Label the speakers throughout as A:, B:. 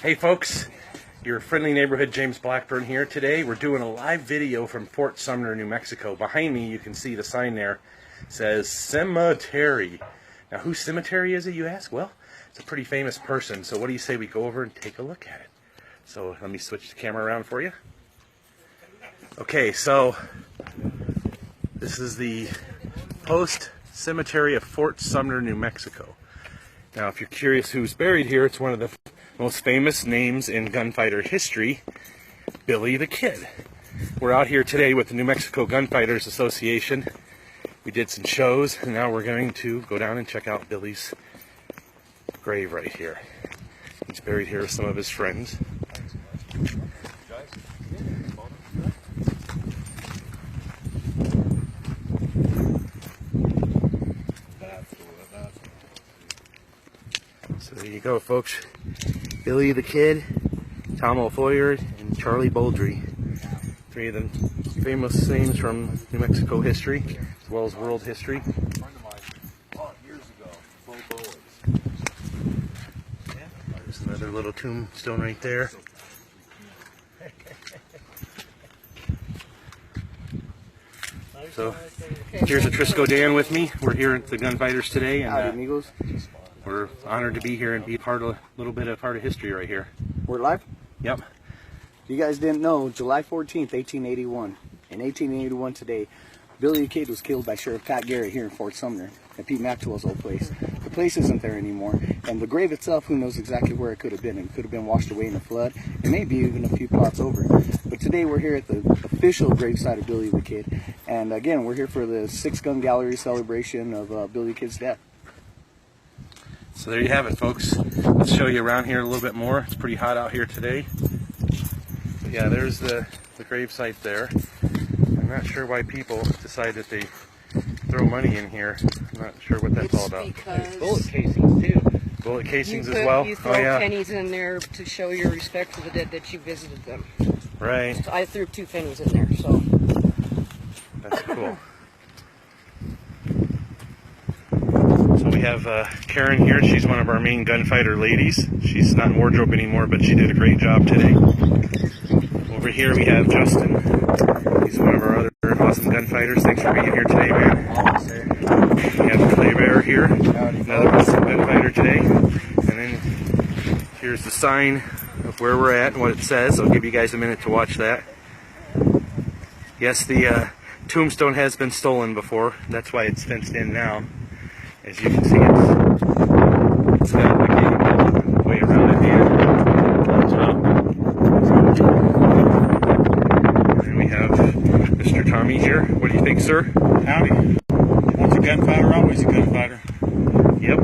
A: Hey folks, your friendly neighborhood James Blackburn here. Today we're doing a live video from Fort Sumner, New Mexico. Behind me you can see the sign there. It says cemetery. Now whose cemetery is it, you ask? Well, it's a pretty famous person, so what do you say we go over and take a look at it? So let me switch the camera around for you. Okay, so this is the post cemetery of Fort Sumner, New Mexico. Now if you're curious who's buried here, it's one of the most famous names in gunfighter history, Billy the Kid. We're out here today with the New Mexico Gunfighters Association. We did some shows, and now we're going to go down and check out Billy's grave right here. He's buried here with some of his friends. So there you go, folks. Billy the Kid, Tom O'Foyer, and Charlie Boldry. Three of the famous names from New Mexico history, as well as world history. There's another little tombstone right there. So, here's a Trisco Dan with me. We're here at the Gunfighters today, and we're honored to be here and be part of a little bit of history right here.
B: We're live?
A: Yep.
B: If you guys didn't know, July 14th, 1881. In 1881 today, Billy the Kid was killed by Sheriff Pat Garrett here in Fort Sumner, at Pete Maxwell's old place. The place isn't there anymore, and the grave itself, who knows exactly where it could have been. It could have been washed away in the flood, and maybe even a few plots over. But today we're here at the official gravesite of Billy the Kid, and again, we're here for the 6-gun gallery celebration of Billy the Kid's death.
A: So there you have it, folks. Let's show you around here a little bit more. It's pretty hot out here today. But yeah, there's the grave site there. I'm not sure why people decide that they throw money in here. I'm not sure what that's all about.
C: Because
A: bullet casings too. Bullet casings as well.
C: You throw pennies in there to show your respect to the dead that you visited them.
A: Right.
C: So I threw 2 pennies in there, so.
A: That's cool. So we have Karen here. She's one of our main gunfighter ladies. She's not in wardrobe anymore, but she did a great job today. Over here we have Justin. He's one of our other awesome gunfighters. Thanks for being here today, man. We have Clay Bear here, another awesome gunfighter today. And then here's the sign of where we're at and what it says. I'll give you guys a minute to watch that. Yes, the tombstone has been stolen before. That's why it's fenced in now. As you can see, it's got a gate way around it here on top. And we have Mr. Tommy here. What do you think, sir?
D: Howdy. Once a gunfighter, always a gunfighter.
A: Yep.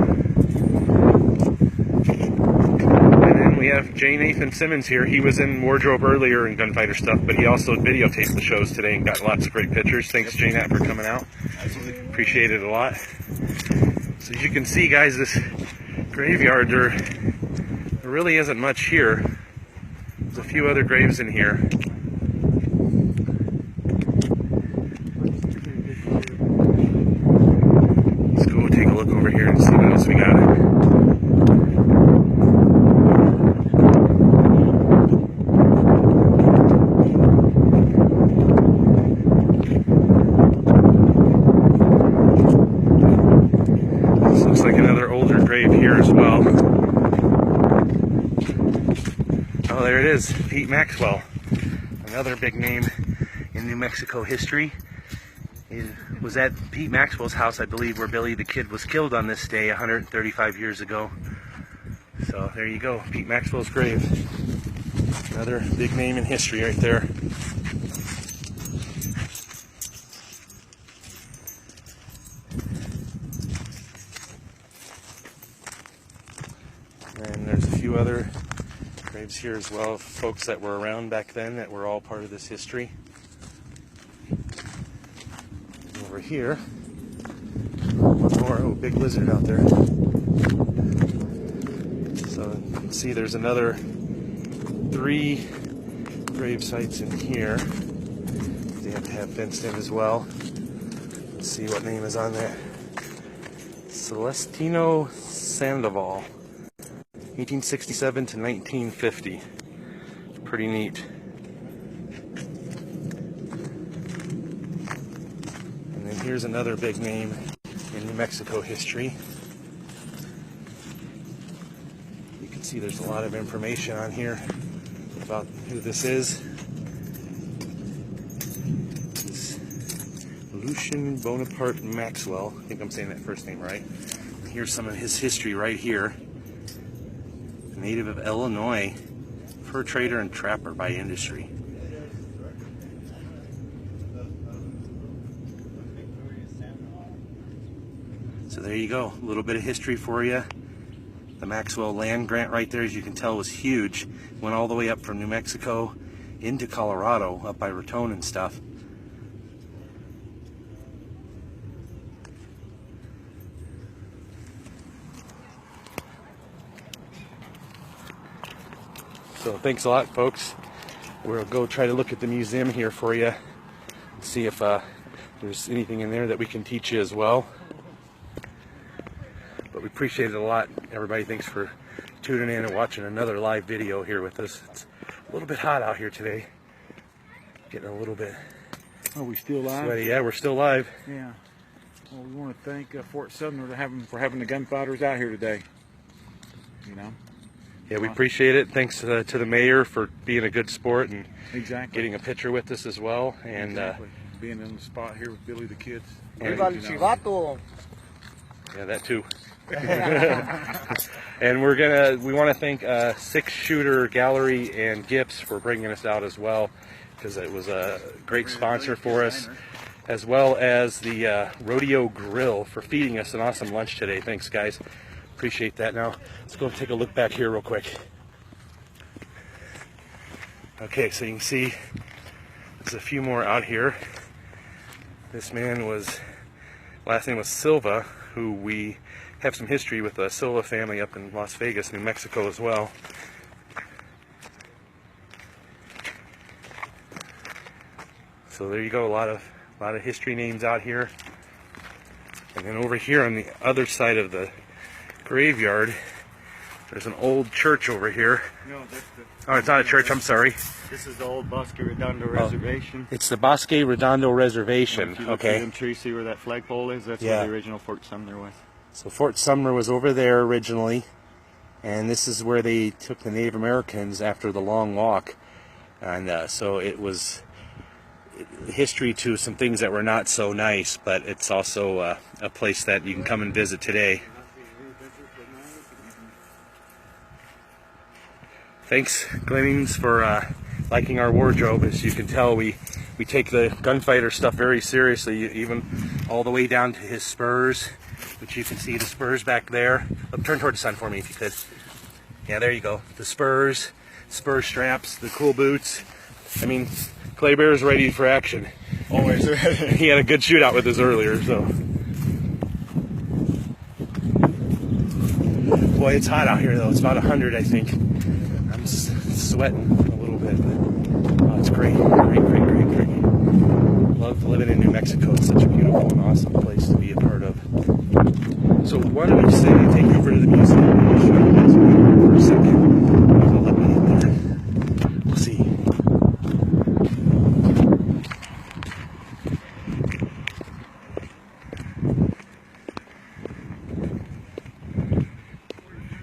A: And then we have J. Nathan Simmons here. He was in wardrobe earlier in gunfighter stuff, but he also videotaped the shows today and got lots of great pictures. Thanks, J. Nat, for coming out. Appreciate it a lot. So as you can see, guys, this graveyard, there really isn't much here. There's a few other graves in here. Let's go take a look over here and see what else we got. Looks like another older grave here as well. Oh, there it is, Pete Maxwell. Another big name in New Mexico history. It was at Pete Maxwell's house, I believe, where Billy the Kid was killed on this day 135 years ago. So there you go, Pete Maxwell's grave. Another big name in history right there. And there's a few other graves here as well, folks that were around back then that were all part of this history. Over here, one more. Oh, big lizard out there. So you can see there's another 3 grave sites in here. They have to have fenced in as well. Let's see what name is on there. Celestino Sandoval. 1867 to 1950. Pretty neat. And then here's another big name in New Mexico history. You can see there's a lot of information on here about who this is. This is Lucien Bonaparte Maxwell. I think I'm saying that first name right. And here's some of his history right here. A native of Illinois, fur trader and trapper by industry. So there you go, a little bit of history for you. The Maxwell land grant right there, as you can tell, was huge. Went all the way up from New Mexico into Colorado, up by Raton and stuff. So thanks a lot, folks. We'll go try to look at the museum here for you and see if there's anything in there that we can teach you as well. But we appreciate it a lot. Everybody, thanks for tuning in and watching another live video here with us. It's a little bit hot out here today. Getting a little bit
D: Are we still live?
A: sweaty. Yeah, we're still live.
D: Yeah. Well, we want to thank Fort Sumner for having the gunfighters out here today. You know.
A: Yeah, we appreciate it. Thanks to the mayor for being a good sport and
D: Exactly.
A: getting a picture with us as well. And
D: Exactly. Being in the spot here with Billy the Kids.
A: Viva
B: el chivato!
A: yeah, that too. And we want to thank Six Shooter Gallery and Gifts for bringing us out as well, because it was a great sponsor for us, as well as the Rodeo Grill for feeding us an awesome lunch today. Thanks, guys. Appreciate that. Now let's go take a look back here real quick. Okay, so you can see there's a few more out here. This man last name was Silva, who we have some history with the Silva family up in Las Vegas, New Mexico as well. So there you go, a lot of history names out here. And then over here on the other side of the graveyard, there's an old church over here.
D: No, that's
A: Oh, it's not a church, I'm sorry.
E: This is the old Bosque Redondo Reservation.
A: It's the Bosque Redondo Reservation.
E: If you look
A: Okay.
E: at them trees, see where that flagpole is? That's
A: Yeah.
E: where the original Fort Sumner was.
A: So Fort Sumner was over there originally, and this is where they took the Native Americans after the long walk. And so it was history to some things that were not so nice, but it's also a place that you can come and visit today. Thanks, Gleanings, for liking our wardrobe. As you can tell, we take the gunfighter stuff very seriously, even all the way down to his spurs, which you can see the spurs back there. Turn toward the sun for me if you could. Yeah, there you go. The spurs, spur straps, the cool boots. I mean, Clay Bear's ready for action.
E: Always.
A: He had a good shootout with us earlier, so. Boy, it's hot out here though. It's about 100, I think. I'm sweating a little bit, but oh, it's great. Great. Love living in New Mexico. It's such a beautiful and awesome place to be a part of. So why don't we say take you over to the museum and show you guys for a second. They'll let me in there. We'll see.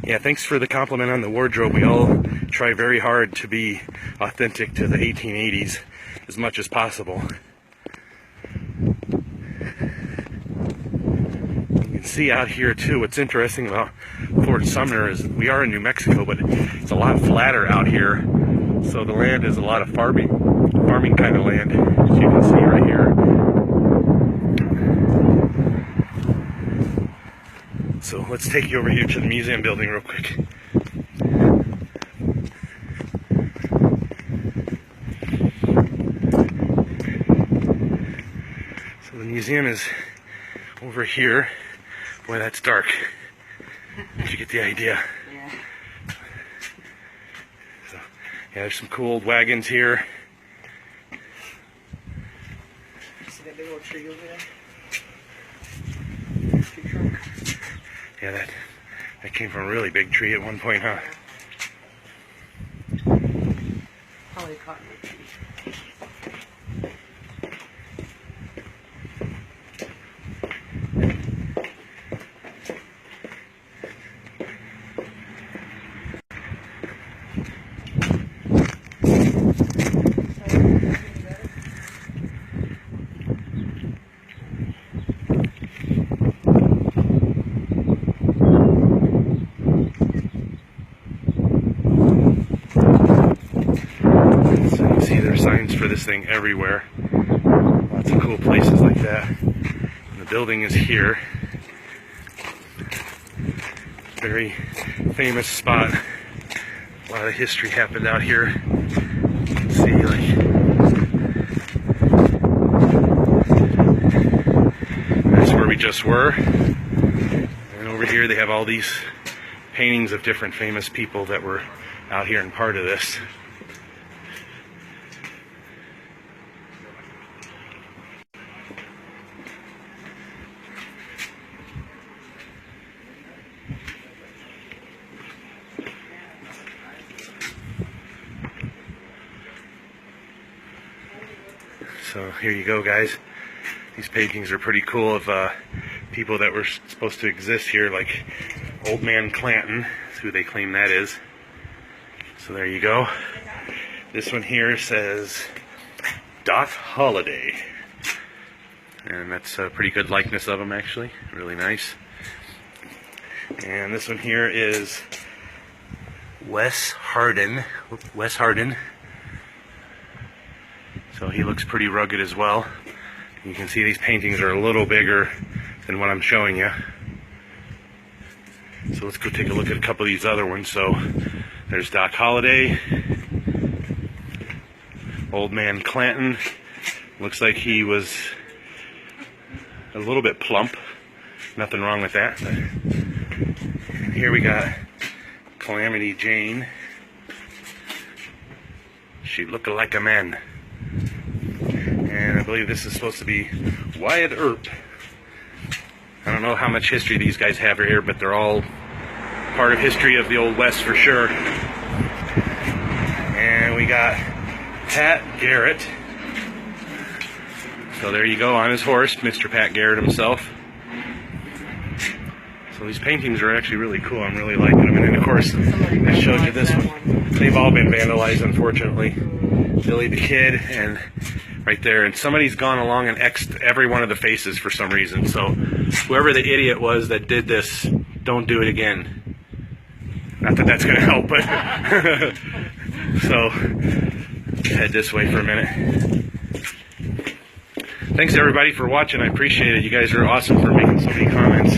A: Yeah, thanks for the compliment on the wardrobe. We all try very hard to be authentic to the 1880s as much as possible. You can see out here too, what's interesting about Fort Sumner is we are in New Mexico, but it's a lot flatter out here. So the land is a lot of farming kind of land, as you can see right here. So let's take you over here to the museum building real quick. So the museum is over here. Boy, that's dark. Did you get the idea?
C: Yeah.
A: So, yeah, there's some cool old wagons here.
C: See that big old tree over there?
A: Yeah, That came from a really big tree at one point, huh?
C: Probably cotton.
A: So you see there's signs for this thing everywhere. Lots of cool places like that. And the building is here. Very famous spot. A lot of history happened out here. You can see, like, that's where we just were. And over here they have all these paintings of different famous people that were out here and part of this. So here you go, guys. These paintings are pretty cool of people that were supposed to exist here, like Old Man Clanton, is who they claim that is. So there you go. This one here says Doc Holliday. And that's a pretty good likeness of him, actually. Really nice. And this one here is Wes Hardin. So he looks pretty rugged as well. You can see these paintings are a little bigger than what I'm showing you. So let's go take a look at a couple of these other ones. So there's Doc Holliday, Old Man Clanton. Looks like he was a little bit plump. Nothing wrong with that. And here we got Calamity Jane. She looked like a man. And I believe this is supposed to be Wyatt Earp. I don't know how much history these guys have here, but they're all part of history of the Old West for sure. And we got Pat Garrett. So there you go, on his horse, Mr. Pat Garrett himself. So these paintings are actually really cool. I'm really liking them. And then, of course, I showed you this one. They've all been vandalized, unfortunately. Billy the Kid, and right there. And somebody's gone along and X'd every one of the faces for some reason. So whoever the idiot was that did this, don't do it again. Not that that's going to help, but... So, head this way for a minute. Thanks everybody for watching. I appreciate it. You guys are awesome for making so many comments.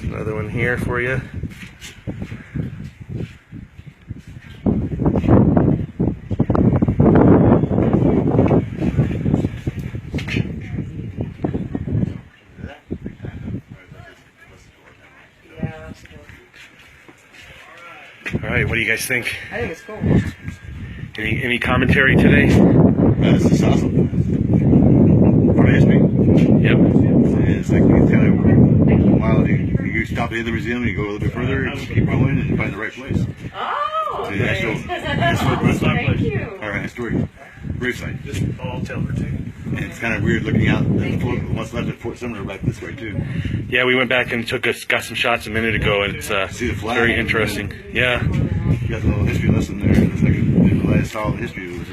A: Another one here for you. All right, what do you guys think?
C: I think it's cool.
A: Any commentary today?
F: This is awesome. Part of history.
A: Yep.
F: It's like you tell you, while you stop at the museum, you go a little bit further, and you keep going, and you find the right place.
C: Oh,
F: The actual
C: thank you.
F: all right, historic gravesite.
A: Just all Taylor too.
F: And it's kind of weird looking out at what's left at Fort Sumner back this way too.
A: Yeah, we went back and got some shots a minute ago, and it's
F: See the flag?
A: very interesting. Yeah.
F: You got a little history lesson there. It's like the last solid history was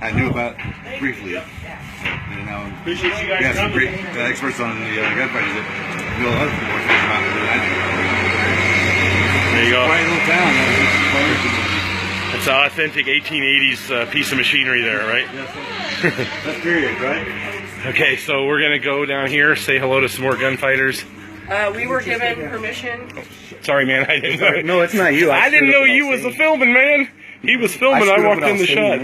F: I knew about briefly. And now
A: Appreciate you
F: we got some great experts on the gunfighters that know a lot of more things about it than I do.
A: There you go.
F: Quiet little town.
A: It's an authentic 1880s piece of machinery there, right?
F: That's period, right?
A: Okay, so we're gonna go down here, say hello to some more gunfighters.
C: We were given permission.
A: Sorry, man, I didn't know.
B: No, it's not you.
A: I didn't know you was filming, man. He was filming. I walked in the shot.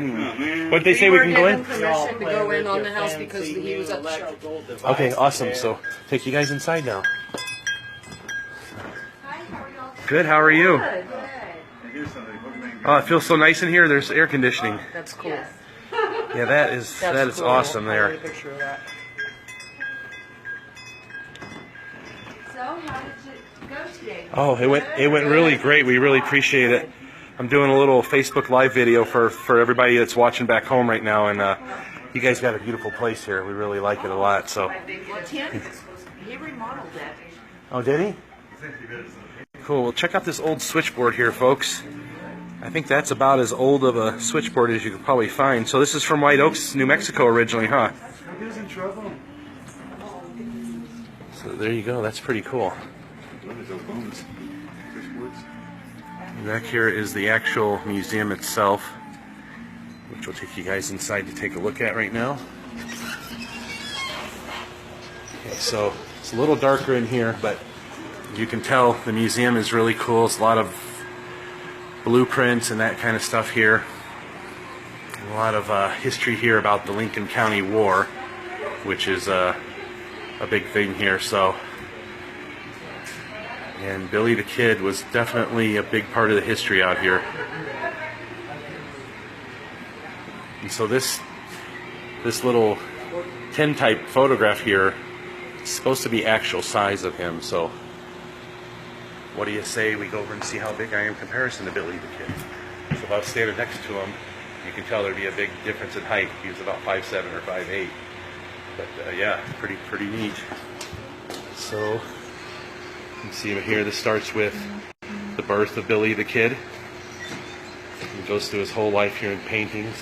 A: What'd they say we can go in?
C: Permission to go in on the house because he was at the show.
A: Okay, awesome. So take you guys inside now. Good. How are you? Oh, it feels so nice in here. There's air conditioning.
C: That's cool.
A: Yeah, that is
C: That's
A: awesome
C: I'll
A: there.
C: get a picture of that.
A: Oh, it went really great. We really appreciate it. I'm doing a little Facebook Live video for everybody that's watching back home right now, and you guys got a beautiful place here. We really like it a lot. So.
C: He remodeled it.
A: Oh, did he? Cool. Well, check out this old switchboard here, folks. I think that's about as old of a switchboard as you could probably find. So this is from White Oaks, New Mexico originally, huh?
F: Who's in trouble?
A: So there you go. That's pretty cool.
F: What is those bones? Switchboards?
A: Back here is the actual museum itself, which we'll take you guys inside to take a look at right now. Okay, so it's a little darker in here, but you can tell the museum is really cool. It's a lot of blueprints and that kind of stuff here. A lot of history here about the Lincoln County War, which is a big thing here. So, and Billy the Kid was definitely a big part of the history out here. And so this little tintype photograph here is supposed to be actual size of him. So what do you say we go over and see how big I am in comparison to Billy the Kid? So if I was standing next to him, you can tell there'd be a big difference in height. He was about 5'7" or 5'8". But yeah, pretty neat. So you can see over here, this starts with the birth of Billy the Kid. He goes through his whole life here in paintings.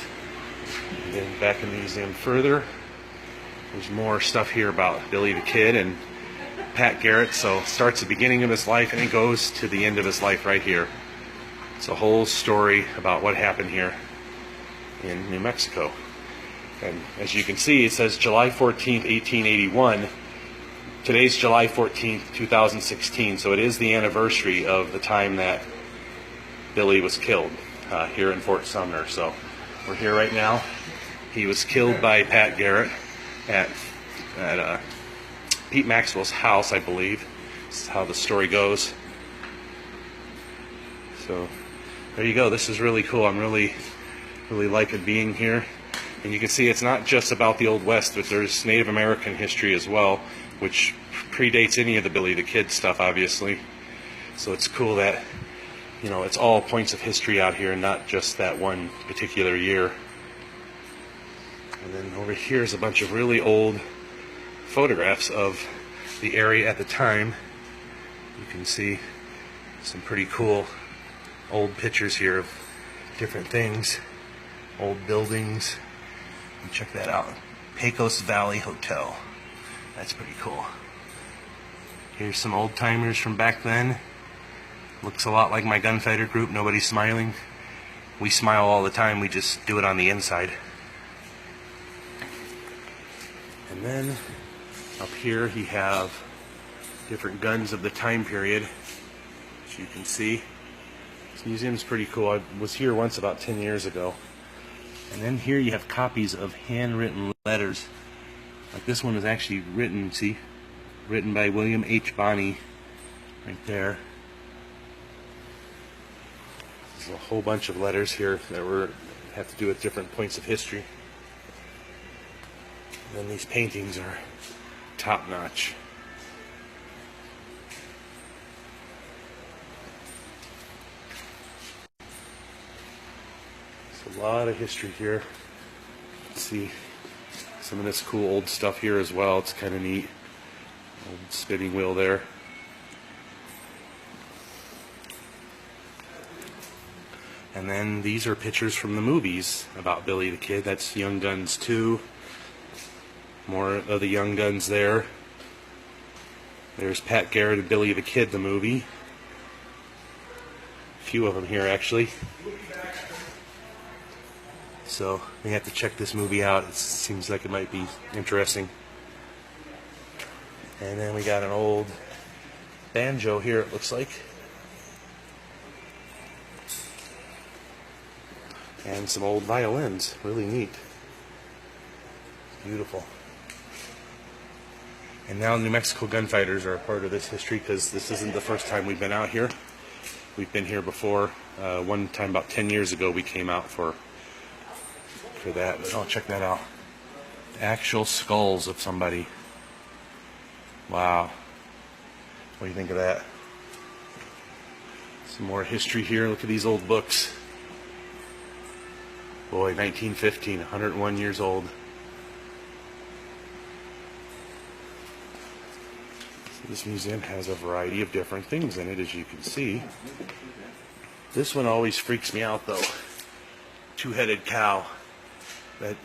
A: And then back in the museum further, there's more stuff here about Billy the Kid and Pat Garrett. So it starts the beginning of his life and it goes to the end of his life right here. It's a whole story about what happened here in New Mexico. And as you can see, it says July 14th, 1881. Today's July 14th, 2016. So it is the anniversary of the time that Billy was killed here in Fort Sumner. So we're here right now. He was killed by Pat Garrett at Pete Maxwell's house, I believe. This is how the story goes. So there you go. This is really cool. I'm really liking being here. And you can see it's not just about the Old West, but there's Native American history as well, which predates any of the Billy the Kid stuff, obviously. So it's cool that, you know, it's all points of history out here, not just that one particular year. And then over here is a bunch of really old photographs of the area at the time. You can see some pretty cool old pictures here of different things, old buildings. And check that out, Pecos Valley Hotel. That's pretty cool. Here's some old timers from back then. Looks a lot like my gunfighter group. Nobody's smiling. We smile all the time. We just do it on the inside. And then up here you have different guns of the time period, as you can see. This museum's pretty cool. I was here once about 10 years ago. And then here you have copies of handwritten letters. Like this one was actually written, see? Written by William H. Bonney, right there. There's a whole bunch of letters here that have to do with different points of history. And then these paintings are top-notch. There's a lot of history here. Let's see some of this cool old stuff here as well. It's kind of neat. Old spinning wheel there. And then these are pictures from the movies about Billy the Kid. That's Young Guns 2. More of the Young Guns there. There's Pat Garrett and Billy the Kid, the movie. A few of them here, actually. So we have to check this movie out. It seems like it might be interesting. And then we got an old banjo here, it looks like. And some old violins. Really neat. Beautiful. And now New Mexico Gunfighters are a part of this history, because this isn't the first time we've been out here. We've been here before. One time about 10 years ago we came out for that. Oh, check that out. Actual skulls of somebody. Wow. What do you think of that? Some more history here. Look at these old books. Boy, 1915, 101 years old. So this museum has a variety of different things in it, as you can see. This one always freaks me out, though. Two-headed cow.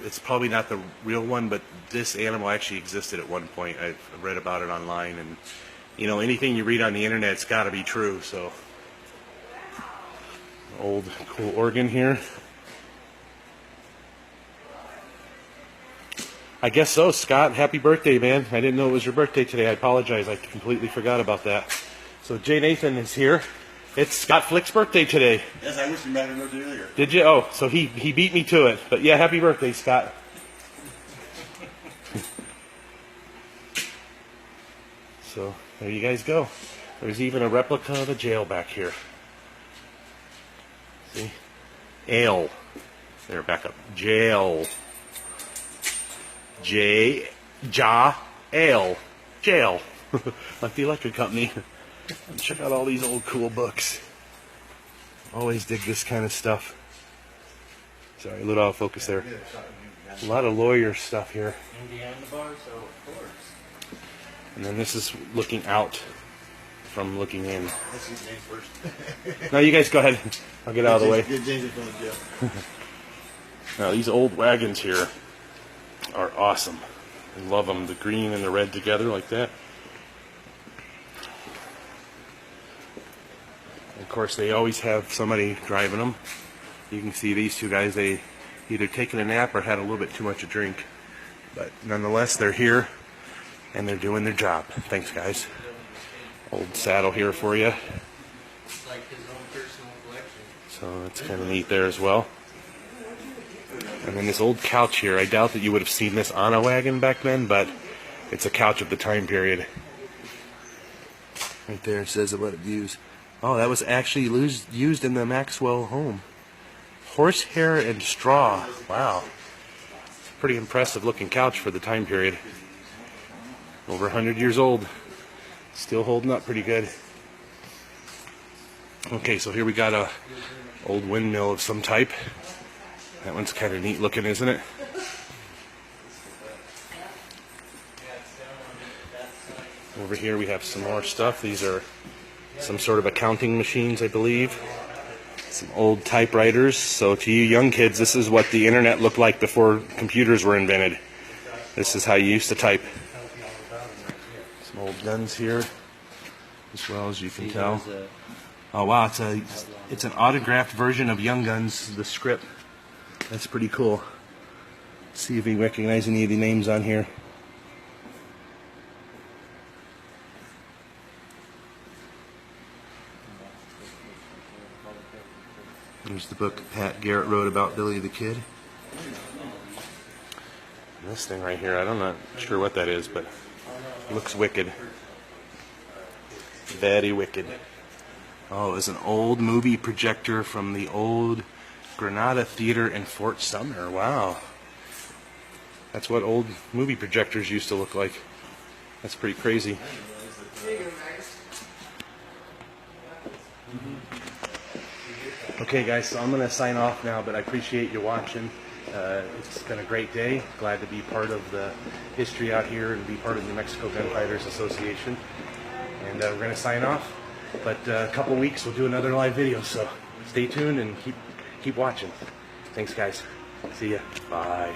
A: It's probably not the real one, but this animal actually existed at one point. I've read about it online, and you know, anything you read on the internet's got to be true. So, old cool organ here. I guess so, Scott. Happy birthday, man. I didn't know it was your birthday today. I apologize. I completely forgot about that. So Jay Nathan is here. It's Scott Flick's birthday today.
F: Yes, I wish you might have known earlier.
A: Did you? Oh, so he beat me to it. But yeah, happy birthday, Scott. So there you guys go. There's even a replica of a jail back here. See? Ale. There, back up. Jail. Ale. Jail. Like the electric company. And check out all these old cool books. Always dig this kind of stuff. Sorry, a little out of focus there. A lot of lawyer stuff here. And then this is looking out from looking in. No, you guys go ahead. I'll get out of the way. Now these old wagons here are awesome. I love them. The green and the red together like that. Of course, they always have somebody driving them. You can see these two guys, they either taken a nap or had a little bit too much to drink. But nonetheless, they're here and they're doing their job. Thanks, guys. Old saddle here for you. So that's kind of neat there as well. And then this old couch here, I doubt that you would have seen this on a wagon back then, but it's a couch of the time period. Right there, it says about its use. Oh, that was actually used in the Maxwell home. Horsehair and straw. Wow. Pretty impressive looking couch for the time period. Over 100 years old. Still holding up pretty good. Okay, so here we got a old windmill of some type. That one's kind of neat looking, isn't it? Over here we have some more stuff. These are some sort of accounting machines, I believe. Some old typewriters. So to you young kids, this is what the internet looked like before computers were invented. This is how you used to type. Some old guns here, as well as you can tell. Oh wow, it's an autographed version of Young Guns, the script. That's pretty cool. Let's see if we recognize any of the names on here. Here's the book Pat Garrett wrote about Billy the Kid. And this thing right here, I'm not sure what that is, but it looks wicked. Very wicked. Oh, it's an old movie projector from the old Granada Theater in Fort Sumner. Wow. That's what old movie projectors used to look like. That's pretty crazy. Okay guys, so I'm going to sign off now, but I appreciate you watching. It's been a great day. Glad to be part of the history out here and be part of the Mexico Gunfighters Association. And we're going to sign off. But a couple weeks we'll do another live video, so stay tuned and keep watching. Thanks guys. See ya. Bye.